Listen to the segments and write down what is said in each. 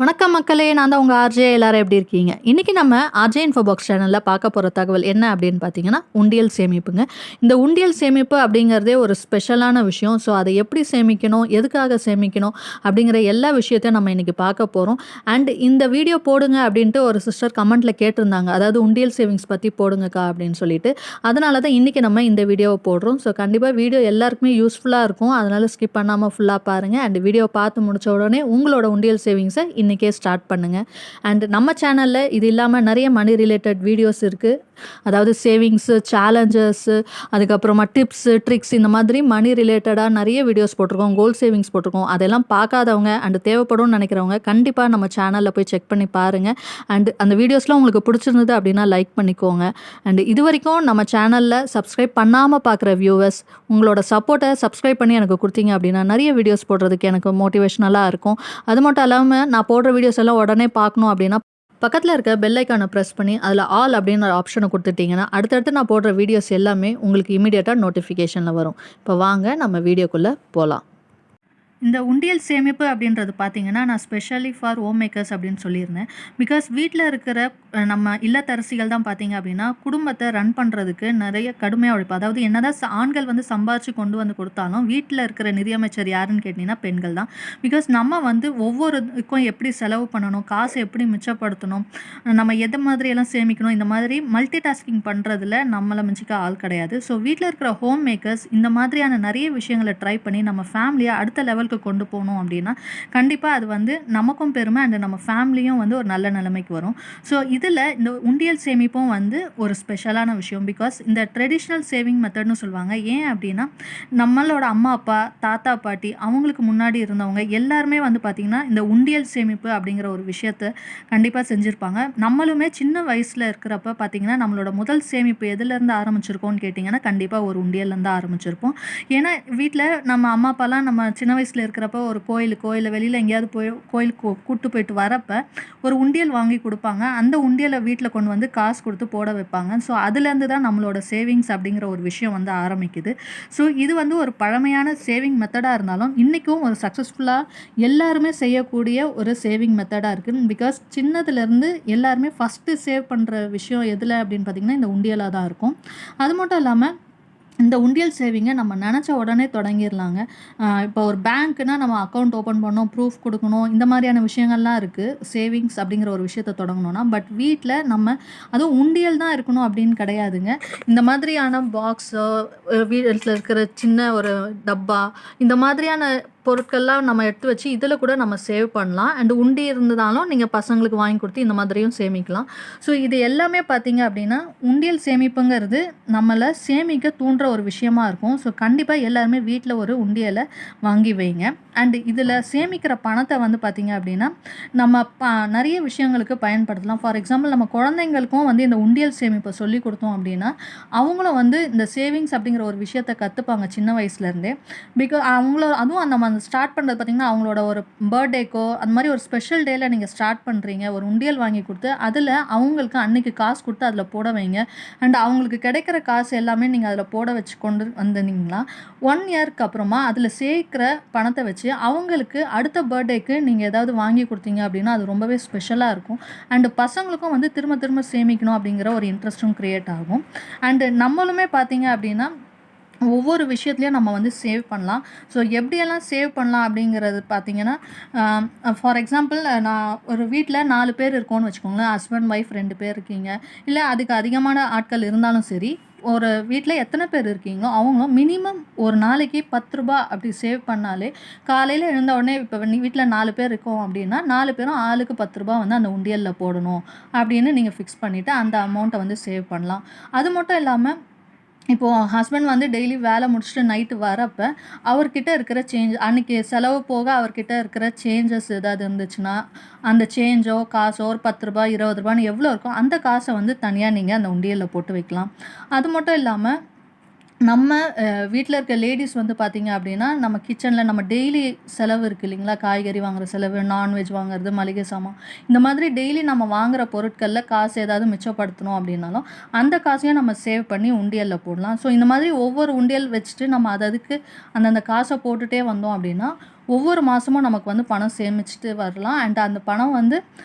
வணக்கம் மக்களே! நான் தான் உங்க ஆர்ஜே. எல்லாரும் எப்படி இருக்கீங்க? இன்னைக்கு நம்ம ஆர்ஜே இன்ஃபோ பாக்ஸ் சேனல்ல பார்க்க போற தகவல் என்ன அப்படின்னு பார்த்தீங்கன்னா, உண்டியல் சேமிப்புங்க. இந்த உண்டியல் சேமிப்பு அப்படிங்கிறதே ஒரு ஸ்பெஷலான விஷயம். ஸோ அதை எப்படி சேமிக்கணும்? எதுக்காக சேமிக்கணும்? அப்படிங்கிற எல்லா விஷயத்தையும் நம்ம இன்னைக்கு பார்க்க போறோம். அண்ட் இந்த வீடியோ போடுங்க அப்படின்ட்டு ஒரு சிஸ்டர் கமெண்ட்ல கேட்டிருந்தாங்க. அதாவது உண்டியல் சேவிங்ஸ் பத்தி போடுங்கக்கா அப்படின்னு சொல்லிட்டு. அதனால தான் இன்னைக்கு நம்ம இந்த வீடியோவ போடுறோம். ஸோ கண்டிப்பா வீடியோ எல்லாருக்குமே யூஸ்ஃபுல்லா இருக்கும். அதனால ஸ்கிப் பண்ணாம ஃபுல்லா பாருங்க. அண்ட் வீடியோ பார்த்து முடிச்ச உடனே உங்களோட உண்டியல் சேவிங்ஸ இன்னைக்கே ஸ்டார்ட் பண்ணுங்க. அண்ட் நம்ம சேனல்ல இது இல்லாம நிறைய மணி ரிலேட்டட் வீடியோஸ் இருக்கு. அதாவது சேவிங்ஸு, சேலஞ்சஸு, அதுக்கப்புறமா டிப்ஸு, ட்ரிக்ஸ் இந்த மாதிரி மணி ரிலேட்டடா நிறைய வீடியோஸ் போட்டிருக்கோம். கோல் சேவிங்ஸ் போட்டிருக்கோம். அதெல்லாம் பார்க்காதவங்க அண்ட் தேவைப்படும்னு நினைக்கிறவங்க கண்டிப்பா நம்ம சேனல்ல போய் செக் பண்ணி பாருங்க. அண்ட் அந்த வீடியோஸ்லாம் உங்களுக்கு பிடிச்சிருந்தது அப்படின்னா லைக் பண்ணிக்கோங்க. அண்ட் இதுவரைக்கும் நம்ம சேனல்ல சப்ஸ்கிரைப் பண்ணாம பார்க்குற வியூவர்ஸ் உங்களோட சப்போர்ட்டை சப்ஸ்கிரைப் பண்ணி எனக்கு கொடுத்தீங்க அப்படின்னா நிறைய வீடியோஸ் போடுறதுக்கு எனக்கு மோட்டிவேஷனலா இருக்கும். அது மட்டும் இல்லாம நான் போடுற வீடியோஸ் எல்லாம் உடனே பார்க்கணும் அப்படின்னா பக்கத்தில் இருக்க பெல் ஐக்கானை ப்ரெஸ் பண்ணி அதில் ஆல் அப்படின்னு ஒரு ஆப்ஷனை கொடுத்துட்டிங்கன்னா அடுத்தடுத்து நான் போடுற வீடியோஸ் எல்லாமே உங்களுக்கு இமீடியட்டாக நோட்டிஃபிகேஷனில் வரும். இப்போ வாங்க நம்ம வீடியோக்குள்ளே போகலாம். இந்த உண்டியல் சேமிப்பு அப்படின்றது பார்த்தீங்கன்னா, நான் ஸ்பெஷலி ஃபார் ஹோம்மேக்கர்ஸ் அப்படின்னு சொல்லியிருந்தேன். பிகாஸ் வீட்ல இருக்கிற நம்ம இல்லத்தரசிகள் தான் பார்த்தீங்க அப்படின்னா, குடும்பத்த ரன் பண்ணுறதுக்கு நிறைய கடுமையா உழைப்பு. அதாவது என்னதான் ஆண்கள் வந்து சம்பாரிச்சு கொண்டு வந்து கொடுத்தாலும், வீட்ல இருக்கிற நிதியமைச்சர் யாருன்னு கேட்டீங்கன்னா, பெண்கள் தான். பிகாஸ் நம்ம வந்து ஒவ்வொரு இதுக்கும் எப்படி செலவு பண்ணணும், காசு எப்படி மிச்சப்படுத்தணும், நம்ம எது மாதிரியெல்லாம் சேமிக்கணும், இந்த மாதிரி மல்டி டாஸ்கிங் பண்ணுறதுல நம்மள மிஞ்சிக்க ஆள் கிடையாது. ஸோ வீட்ல இருக்கிற ஹோம் மேக்கர்ஸ் இந்த மாதிரியான நிறைய விஷயங்கள ட்ரை பண்ணி நம்ம ஃபேமிலிய அடுத்த லெவல் கொண்டு போகணும் அப்படின்னா கண்டிப்பாக அது வந்து நமக்கும் பெருமை அண்ட் நம்ம ஃபேமிலியும் வந்து ஒரு நல்ல நிலைமைக்கு வரும். ஸோ இதில் இந்த உண்டியல் சேமிப்பும் வந்து ஒரு ஸ்பெஷலான விஷயம். பிகாஸ் இந்த ட்ரெடிஷ்னல் சேவிங் மெத்தட்னு சொல்லுவாங்க. ஏன் அப்படின்னா நம்மளோட அம்மா அப்பா தாத்தா பாட்டி அவங்களுக்கு முன்னாடி இருந்தவங்க எல்லாருமே வந்து பார்த்திங்கன்னா இந்த உண்டியல் சேமிப்பு அப்படிங்கிற ஒரு விஷயத்த கண்டிப்பாக செஞ்சுருப்பாங்க. நம்மளுமே சின்ன வயசில் இருக்கிறப்ப பார்த்திங்கன்னா நம்மளோட முதல் சேமிப்பு எதுலேருந்து ஆரம்பிச்சிருக்கோம்னு கேட்டிங்கன்னா கண்டிப்பாக ஒரு உண்டியல்லேருந்து ஆரம்பிச்சிருப்போம். ஏன்னா வீட்டில் நம்ம அம்மா அப்பாலாம் நம்ம சின்ன வயசில் இருக்கிறப்ப ஒரு கோயிலுக்கோ இல்லை வெளியில் எங்கேயாவது போய் கோயிலுக்கு கூட்டு போயிட்டு வரப்ப ஒரு உண்டியல் வாங்கி கொடுப்பாங்க. அந்த உண்டியலை வீட்டில் கொண்டு வந்து காசு கொடுத்து போட வைப்பாங்க. ஸோ அதுலேருந்து தான் நம்மளோட சேவிங்ஸ் அப்படிங்கிற ஒரு விஷயம் வந்து ஆரம்பிக்குது. ஸோ இது வந்து ஒரு பழமையான சேவிங் மெத்தடாக இருந்தாலும் இன்றைக்கும் ஒரு சக்ஸஸ்ஃபுல்லாக எல்லாருமே செய்யக்கூடிய ஒரு சேவிங் மெத்தடாக இருக்குது. பிகாஸ் சின்னதுலேருந்து எல்லாருமே ஃபஸ்ட்டு சேவ் பண்ணுற விஷயம் எதில் அப்படின்னு பார்த்திங்கன்னா இந்த உண்டியலாக தான் இருக்கும். அது மட்டும் இல்லாமல் இந்த உண்டியல் சேவிங்கை நம்ம நினச்ச உடனே தொடங்கிடலாங்க. இப்போ ஒரு பேங்க்குனா நம்ம அக்கௌண்ட் ஓப்பன் பண்ணணும், ப்ரூஃப் கொடுக்கணும், இந்த மாதிரியான விஷயங்கள்லாம் இருக்குது. சேவிங்ஸ் அப்படிங்கிற ஒரு விஷயத்த தொடங்கணும்னா பட் வீட்டில் நம்ம அதுவும் உண்டியல் தான் இருக்கணும் அப்படின்னு கிடையாதுங்க. இந்த மாதிரியான பாக்ஸோ வீட்டில் இருக்கிற சின்ன ஒரு டப்பா இந்த மாதிரியான பொருட்கள்லாம் நம்ம எடுத்து வச்சு இதில் கூட நம்ம சேவ் பண்ணலாம். அண்ட் உண்டி இருந்ததாலும் நீங்கள் பசங்களுக்கு வாங்கி கொடுத்து இந்த மாதிரியும் சேமிக்கலாம். ஸோ இது எல்லாமே பார்த்தீங்க அப்படின்னா உண்டியல் சேமிப்புங்கிறது நம்மளை சேமிக்க தூண்டுற ஒரு விஷயமா இருக்கும். ஸோ கண்டிப்பாக எல்லாருமே வீட்டில் ஒரு உண்டியலை வாங்கி வைங்க. அண்டு இதில் சேமிக்கிற பணத்தை வந்து பார்த்திங்க அப்படின்னா நம்ம நிறைய விஷயங்களுக்கு பயன்படுத்தலாம். ஃபார் எக்ஸாம்பிள் நம்ம குழந்தைங்களுக்கும் வந்து இந்த உண்டியல் சேமிப்பை சொல்லி கொடுத்தோம் அப்படின்னா அவங்களும் வந்து இந்த சேவிங்ஸ் அப்படிங்கிற ஒரு விஷயத்தை கற்றுப்பாங்க சின்ன வயசுலேருந்தே. அதுவும் அந்த ஸ்டார்ட் பண்ணுறது பார்த்திங்கன்னா அவங்களோட ஒரு பர்த்டேக்கோ அந்த மாதிரி ஒரு ஸ்பெஷல் டேயில் நீங்கள் ஸ்டார்ட் பண்ணுறீங்க, ஒரு உண்டியல் வாங்கி கொடுத்து அதில் அவங்களுக்கு அன்றைக்கி காசு கொடுத்து அதில் போட வைங்க. அண்ட் அவங்களுக்கு கிடைக்கிற காசு எல்லாமே நீங்கள் அதில் போட வச்சு கொண்டு வந்தீங்கன்னா 1 இயர்க்கு அப்புறமா அதில் சேர்க்குற பணத்தை வச்சு அவங்களுக்கு அடுத்த பர்த்டேக்கு நீங்கள் ஏதாவது வாங்கி கொடுத்தீங்க அப்படின்னா அது ரொம்பவே ஸ்பெஷலாக இருக்கும். அண்டு பசங்களுக்கும் வந்து திரும்ப திரும்ப சேமிக்கணும் அப்படிங்கிற ஒரு இன்ட்ரெஸ்ட்டும் க்ரியேட் ஆகும். அண்டு நம்மளுமே பார்த்தீங்க அப்படின்னா ஒவ்வொரு விஷயத்துலையும் நம்ம வந்து சேவ் பண்ணலாம். ஸோ எப்படியெல்லாம் சேவ் பண்ணலாம் அப்படிங்கிறது பார்த்தீங்கன்னா ஃபார் எக்ஸாம்பிள் நான் ஒரு வீட்டில் 4 பேர் இருக்கோன்னு வச்சுக்கோங்களேன். ஹஸ்பண்ட் ஒய்ஃப் 2 பேர் இருக்கீங்க, இல்லை அதுக்கு அதிகமான ஆட்கள் இருந்தாலும் சரி, ஒரு வீட்டில் எத்தனை பேர் இருக்கீங்களோ அவங்களும் மினிமம் ஒரு நாளைக்கு ரூ. 10 அப்படி சேவ் பண்ணாலே காலையில் எழுந்த உடனே இப்போ வீட்டில் 4 பேர் இருக்கோம் அப்படின்னா 4 பேரும் ஆளுக்கு ரூ. 10 வந்து அந்த உண்டியலில் போடணும் அப்படின்னு நீங்கள் ஃபிக்ஸ் பண்ணிவிட்டு அந்த அமௌண்ட்டை வந்து சேவ் பண்ணலாம். அது மட்டும் இல்லாமல் இப்போது ஹஸ்பண்ட் வந்து டெய்லி வேலை முடிச்சுட்டு நைட்டு வரப்போ அவர்கிட்ட இருக்கிற சேஞ்ச் அன்றைக்கி செலவு போக அவர்கிட்ட இருக்கிற சேஞ்சஸ் ஏதாவது இருந்துச்சுன்னா அந்த சேஞ்சோ காசோ ஒரு ரூ. 10 ரூ. 20 எவ்வளோ இருக்கோ அந்த காசை வந்து தனியாக நீங்கள் அந்த உண்டியலில் போட்டு வைக்கலாம். அது மட்டும் இல்லாமல் நம்ம வீட்டில் இருக்க லேடிஸ் வந்து பார்த்திங்க அப்படின்னா நம்ம கிச்சனில் நம்ம டெய்லி செலவு இருக்குது இல்லைங்களா, காய்கறி வாங்குகிற செலவு, நான்வெஜ் வாங்குறது, மளிகை சாமான், இந்த மாதிரி டெய்லி நம்ம வாங்குகிற பொருட்களில் காசு ஏதாவது மிச்சப்படுத்தணும் அப்படின்னாலும் அந்த காசையும் நம்ம சேவ் பண்ணி உண்டியலில் போடலாம். ஸோ இந்த மாதிரி ஒவ்வொரு உண்டியல் வச்சுட்டு நம்ம அதுக்கு அந்தந்த காசை போட்டுகிட்டே வந்தோம் அப்படின்னா ஒவ்வொரு மாதமும் நமக்கு வந்து பணம் சேமிச்சுட்டு வரலாம். அண்ட் அந்த பணம் வந்து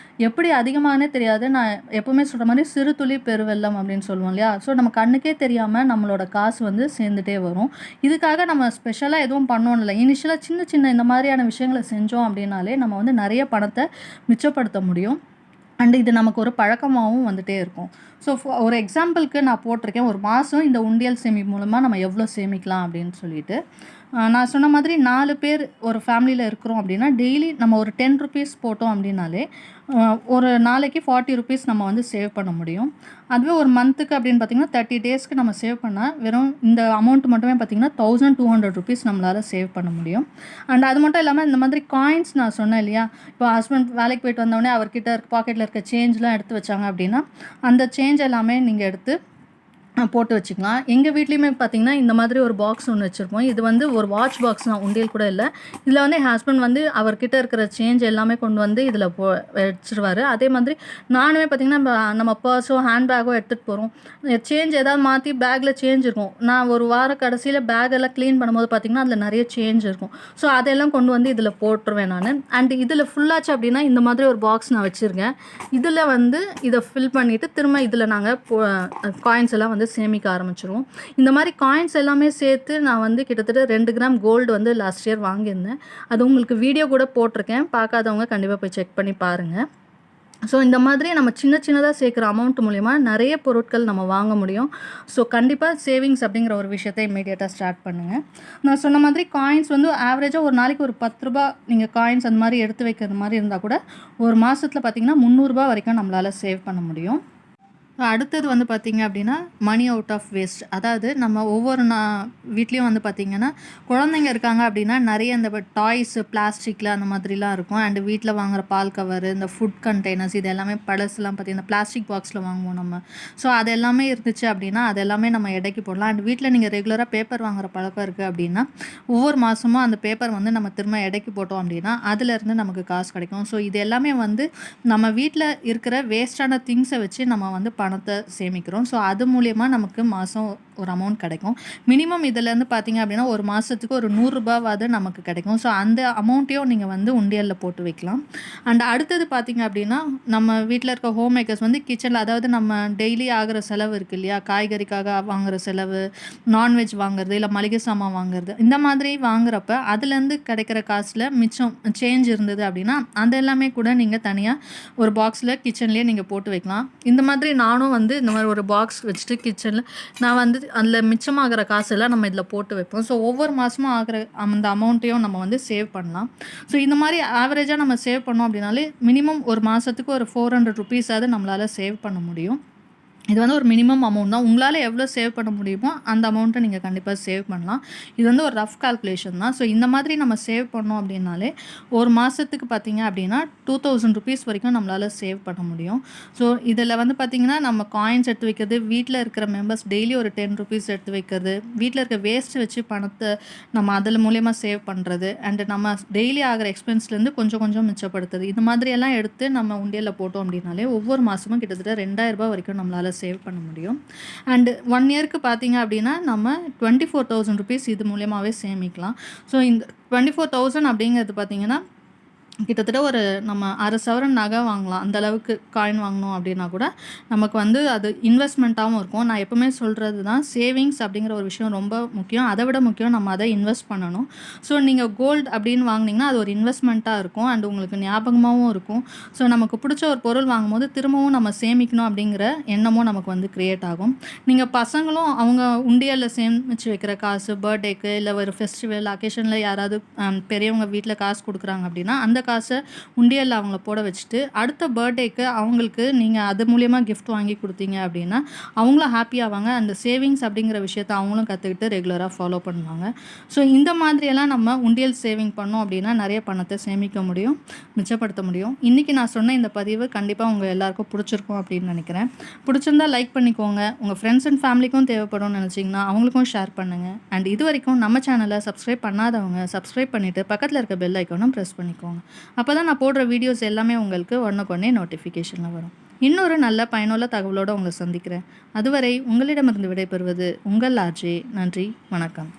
எப்படி அதிகமானே தெரியாது. நான் எப்போவுமே சொல்கிற மாதிரி சிறு துளி பெருவெள்ளம் அப்படின்னு சொல்லுவோம் இல்லையா? ஸோ நம்ம கண்ணுக்கே தெரியாமல் நம்மளோட காசு வந்து சேர்ந்துட்டே வரும். இதுக்காக நம்ம ஸ்பெஷலாக எதுவும் பண்ணோன்னு இல்லை. இனிஷியலாக சின்ன சின்ன இந்த மாதிரியான விஷயங்களை செஞ்சோம் அப்படின்னாலே நம்ம வந்து நிறைய பணத்தை மிச்சப்படுத்த முடியும். அண்ட் இது நமக்கு ஒரு பழக்கமாகவும் வந்துட்டே இருக்கும். ஸோ ஒரு எக்ஸாம்பிளுக்கு நான் போட்டிருக்கேன், ஒரு மாதம் இந்த உண்டியல் சேமிப்பு மூலமாக நம்ம எவ்வளோ சேமிக்கலாம் அப்படின்னு சொல்லிட்டு. நான் சொன்ன மாதிரி 4 பேர் ஒரு ஃபேமிலியில் இருக்கிறோம் அப்படின்னா, டெய்லி நம்ம ஒரு ₹10 போட்டோம் அப்படின்னாலே ஒரு நாளைக்கு ₹40 நம்ம வந்து சேவ் பண்ண முடியும். அதுவே ஒரு மந்த்துக்கு அப்படின்னு பார்த்திங்கன்னா 30 டேஸ்க்கு நம்ம சேவ் பண்ணால் வெறும் இந்த அமௌண்ட் மட்டுமே பார்த்திங்கன்னா ₹1200 நம்மளால் சேவ் பண்ண முடியும். அண்ட் அது மட்டும் இல்லாமல் இந்த மாதிரி காயின்ஸ் நான் சொன்னேன் இல்லையா? இப்போ ஹஸ்பண்ட் வேலைக்கு போயிட்டு வந்தோடனே அவர்கிட்ட பாக்கெட்டில் இருக்க சேஞ்ச்லாம் எடுத்து வச்சாங்க அப்படின்னா, அந்த சேஞ்ச் எல்லாமே நீங்கள் எடுத்து போட்டு வச்சுக்கலாம். எங்கள் வீட்லேயுமே பார்த்திங்கன்னா இந்த மாதிரி ஒரு பாக்ஸ் ஒன்று வச்சுருப்போம். இது வந்து ஒரு வாட்ச் பாக்ஸ் தான், உண்டியல் கூட இல்லை. இதில் வந்து என் ஹஸ்பண்ட் வந்து அவர்கிட்ட இருக்கிற சேஞ்ச் எல்லாமே கொண்டு வந்து இதில் வச்சுருவார். அதே மாதிரி நானுமே பார்த்திங்கன்னா நம்ம பர்ஸோ ஹேண்ட்பேக்கோ எடுத்துகிட்டு போகிறோம். சேஞ்ச் ஏதாவது மாற்றி பேக்கில் சேஞ்ச் இருக்கும். நான் ஒரு வார கடைசியில் பேக்கெல்லாம் க்ளீன் பண்ணும்போது பார்த்திங்கன்னா அதில் நிறைய சேஞ்ச் இருக்கும். ஸோ அதெல்லாம் கொண்டு வந்து இதில் போட்டுருவேன் நான். அண்ட் இதில் ஃபுல்லாச்சு அப்படின்னா இந்த மாதிரி ஒரு பாக்ஸ் நான் வச்சுருக்கேன். இதில் வந்து இதை ஃபில் பண்ணிவிட்டு திரும்ப இதில் நாங்கள் காயின்ஸ் எல்லாம் வந்து சேமிக்க ஆரம்பிச்சிருவோம். இந்த மாதிரி காயின்ஸ் எல்லாமே சேர்த்து நான் வந்து கிட்டத்தட்ட 2 கிராம் கோல்டு வந்து லாஸ்ட் இயர் வாங்கியிருந்தேன். அது உங்களுக்கு வீடியோ கூட போட்டிருக்கேன். பார்க்காதவங்க கண்டிப்பாக போய் செக் பண்ணி பாருங்கள். ஸோ இந்த மாதிரி நம்ம சின்ன சின்னதாக சேர்க்குற அமௌண்ட் மூலிமா நிறைய பொருட்கள் நம்ம வாங்க முடியும். ஸோ கண்டிப்பாக சேவிங்ஸ் அப்படிங்கிற ஒரு விஷயத்தை இமீடியட்டாக ஸ்டார்ட் பண்ணுங்கள். நான் சொன்ன மாதிரி காயின்ஸ் வந்து ஆவரேஜாக ஒரு நாளைக்கு ஒரு ₹10 நீங்கள் காயின்ஸ் அந்த மாதிரி எடுத்து வைக்கிற மாதிரி இருந்தால் கூட ஒரு மாதத்தில் பார்த்திங்கன்னா ₹300 வரைக்கும் நம்மளால் சேவ் பண்ண முடியும். அடுத்தது வந்து பார்த்திங்க அப்படின்னா மணி அவுட் ஆஃப் வேஸ்ட். அதாவது நம்ம ஒவ்வொரு வீட்லேயும் வந்து பார்த்திங்கன்னா குழந்தைங்க இருக்காங்க அப்படின்னா நிறைய இந்த டாய்ஸு பிளாஸ்டிக்கில் அந்த மாதிரிலாம் இருக்கும். அண்டு வீட்டில் வாங்குகிற பால் கவரு, இந்த ஃபுட் கண்டெய்னர்ஸ், இது எல்லாமே பழசுலாம் பார்த்திங்கன்னா பிளாஸ்டிக் பாக்ஸில் வாங்குவோம் நம்ம. ஸோ அது எல்லாமே இருந்துச்சு அப்படின்னா அது எல்லாமே நம்ம எடைக்கு போடலாம். அண்ட் வீட்டில் நீங்கள் ரெகுலராக பேப்பர் வாங்குகிற பழக்கம் இருக்குது அப்படின்னா ஒவ்வொரு மாதமும் அந்த பேப்பர் வந்து நம்ம திரும்ப எடைக்கு போட்டோம் அப்படின்னா அதுலேருந்து நமக்கு காசு கிடைக்கும். ஸோ இது எல்லாமே வந்து நம்ம வீட்டில் இருக்கிற வேஸ்டான திங்ஸை வச்சு நம்ம வந்து பணத்தை சேமிக்கிறோம். ஸோ அது மூலயமா நமக்கு மாதம் ஒரு அமௌண்ட் கிடைக்கும். மினிமம் இதிலேருந்து பார்த்திங்க அப்படின்னா ஒரு மாதத்துக்கு ஒரு ₹100 நமக்கு கிடைக்கும். ஸோ அந்த அமௌண்ட்டையும் நீங்கள் வந்து உண்டியலில் போட்டு வைக்கலாம். அண்ட் அடுத்தது பார்த்திங்க அப்படின்னா நம்ம வீட்டில் இருக்க ஹோம்மேக்கர்ஸ் வந்து கிச்சனில், அதாவது நம்ம டெய்லி ஆகிற செலவு இருக்குது இல்லையா? காய்கறிக்காக வாங்குகிற செலவு, நான்வெஜ் வாங்குறது, இல்லை மளிகை சாமான் வாங்குறது, இந்த மாதிரி வாங்குறப்ப அதுலேருந்து கிடைக்கிற காசில் மிச்சம் சேஞ்ச் இருந்தது அப்படின்னா அது எல்லாமே கூட நீங்கள் தனியாக ஒரு பாக்ஸில் கிச்சன்லேயே நீங்கள் போட்டு வைக்கலாம். இந்த மாதிரி நானும் வந்து இந்த மாதிரி ஒரு பாக்ஸ் வச்சுட்டு கிச்சனில் நான் வந்து அதில் மிச்சமாகிற காசெல்லாம் நம்ம இதில் போட்டு வைப்போம். ஸோ ஒவ்வொரு மாதமும் ஆகிற அந்த அமௌண்ட்டையும் நம்ம வந்து சேவ் பண்ணலாம். ஸோ இந்த மாதிரி ஆவரேஜாக நம்ம சேவ் பண்ணோம் அப்படின்னாலே மினிமம் ஒரு மாதத்துக்கு ஒரு ₹400 நம்மளால் சேவ் பண்ண முடியும். இது வந்து ஒரு மினிமம் அமௌண்ட் தான். உங்களால் எவ்வளோ சேவ் பண்ண முடியுமோ அந்த அமௌண்ட்டை நீங்கள் கண்டிப்பாக சேவ் பண்ணலாம். இது வந்து ஒரு ரஃப் கால்குலேஷன் தான். ஸோ இந்த மாதிரி நம்ம சேவ் பண்ணோம் அப்படின்னாலே ஒரு மாதத்துக்கு பார்த்திங்க அப்படின்னா ₹2000 வரைக்கும் நம்மளால் சேவ் பண்ண முடியும். ஸோ இதில் வந்து பார்த்திங்கன்னா நம்ம காயின்ஸ் எடுத்து வைக்கிறது, வீட்டில் இருக்கிற மெம்பர்ஸ் டெய்லி ஒரு ₹10 எடுத்து வைக்கிறது, வீட்டில் இருக்க வேஸ்ட் வச்சு பணத்தை நம்ம அதில் மூலயமா சேவ் பண்ணுறது, அண்டு நம்ம டெய்லி ஆகிற எக்ஸ்பென்ஸ்லேருந்து கொஞ்சம் கொஞ்சம் மிச்சப்படுத்துறது, இது மாதிரியெல்லாம் எடுத்து நம்ம உண்டியலில் போட்டோம் அப்படின்னாலே ஒவ்வொரு மாதமும் கிட்டத்தட்ட ₹2000 வரைக்கும் நம்மளால் சேவ் பண்ண முடியும். அண்டு 1 இயருக்கு பார்த்திங்க அப்படின்னா நம்ம ₹24,000 இது மூலயமாவே சேமிக்கலாம். ஸோ இந்த 24,000 அப்படிங்கிறது பார்த்திங்கன்னா கிட்டத்தட்ட ஒரு நம்ம 1/2 சவரன் நகை வாங்கலாம். அந்த அளவுக்கு காயின் வாங்கினோம் அப்படின்னா கூட நமக்கு வந்து அது இன்வெஸ்ட்மெண்ட்டாகவும் இருக்கும். நான் எப்பவுமே சொல்கிறது தான், சேவிங்ஸ் அப்படிங்கிற ஒரு விஷயம் ரொம்ப முக்கியம். அதை விட முக்கியம் நம்ம அதை இன்வெஸ்ட் பண்ணணும். ஸோ நீங்கள் கோல்டு அப்படின்னு வாங்கினீங்கன்னா அது ஒரு இன்வெஸ்ட்மெண்ட்டாக இருக்கும். அண்ட் உங்களுக்கு ஞாபகமாகவும் இருக்கும். ஸோ நமக்கு பிடிச்ச ஒரு பொருள் வாங்கும்போது திரும்பவும் நம்ம சேமிக்கணும் அப்படிங்கிற எண்ணமும் நமக்கு வந்து க்ரியேட் ஆகும். நீங்கள் பசங்களும் அவங்க உண்டியலில் சேமித்து வைக்கிற காசு, பர்த்டேக்கு இல்லை ஒரு ஃபெஸ்டிவல் அக்கேஷனில் யாராவது பெரியவங்க வீட்டில் காசு கொடுக்குறாங்க அப்படின்னா அந்த காசை உண்டியலில் அவங்கள போட வச்சுட்டு அடுத்த பர்த்டேக்கு அவங்களுக்கு நீங்கள் அது மூலயமா கிஃப்ட் வாங்கி கொடுத்தீங்க அப்படின்னா அவங்களும் ஹாப்பியாவாங்க. அந்த சேவிங்ஸ் அப்படிங்கிற விஷயத்தை அவங்களும் கற்றுக்கிட்டு ரெகுலராக ஃபாலோ பண்ணுவாங்க. ஸோ இந்த மாதிரியெல்லாம் நம்ம உண்டியல் சேவிங் பண்ணோம் அப்படின்னா நிறைய பணத்தை சேமிக்க முடியும், மிச்சப்படுத்த முடியும். இன்றைக்கி நான் சொன்ன இந்த பதிவு கண்டிப்பாக உங்கள் எல்லாருக்கும் பிடிச்சிருக்கும் அப்படின்னு நினைக்கிறேன். பிடிச்சிருந்தா லைக் பண்ணிக்கோங்க. உங்கள் ஃப்ரெண்ட்ஸ் அண்ட் ஃபேமிலிக்கும் தேவைப்படும்னு நினச்சிங்கன்னா அவங்களுக்கும் ஷேர் பண்ணுங்கள். அண்ட் இது வரைக்கும் நம்ம சேனலை சப்ஸ்கிரைப் பண்ணாதவங்க சப்ஸ்கிரைப் பண்ணிவிட்டு பக்கத்தில் இருக்க பெல் ஐக்கானும் ப்ரெஸ் பண்ணிக்கோங்க. அப்போ தான் நான் போடுற வீடியோஸ் எல்லாமே உங்களுக்கு ஒன்றுக்கொன்னே நோட்டிஃபிகேஷனில் வரும். இன்னொரு நல்ல பயனுள்ள தகவலோடு உங்களை சந்திக்கிறேன். அதுவரை உங்களிடமிருந்து விடைபெறுவது உங்கள் ஆர்ஜே. நன்றி, வணக்கம்.